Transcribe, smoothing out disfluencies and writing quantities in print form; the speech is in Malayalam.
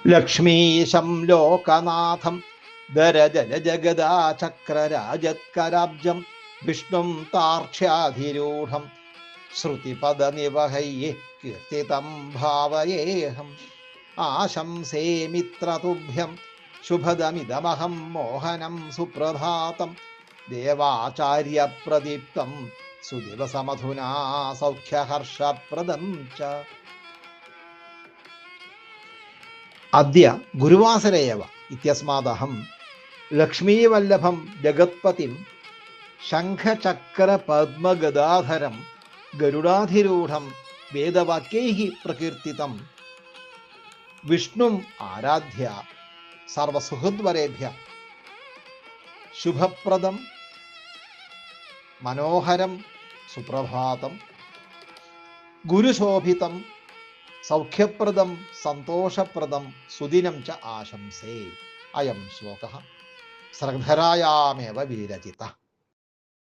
ലക്ഷ്മീശം ലോകനാഥം ദരജലജഗദാചക്രരാജത്കരാബ്ജം വിഷ്ണും താർക്ഷ്യാധിരൂഢം ശ്രുതിപദനിവഹൈ കീർത്തിതം ഭാവയേഹം. ആശംസേ മിത്രതുഭ്യം ശുഭദമിദമഹം മോഹനം സുപ്രഭാതം ദേവാചാര്യപ്രദീപ്തം സുദിവസമധുനാ സൗഖ്യഹർഷപ്രദം ച. അദ്യ ഗുരുവാസരേവ ഇത്യസ്മാദഹം ലക്ഷ്മീവല്ലഭം ജഗത്പതിം ശംഖചക്രപദ്മഗദാധരം ഗരുഡാധിരൂഢം വേദവാക്യൈഃ പ്രകീർത്തിതം വിഷ്ണും ആരാധ്യ സർവസുഹൃദ്വരേഭ്യ ശുഭപ്രദം മനോഹരം സുപ്രഭാതം ഗുരുശോഭിതം സൗഖ്യപ്രദം സന്തോഷപ്രദം സുദിനം ച ആശംസേ. അയം ശ്ലോകഃ ശ്രദ്ധരായാമേവ വിരചിതഃ.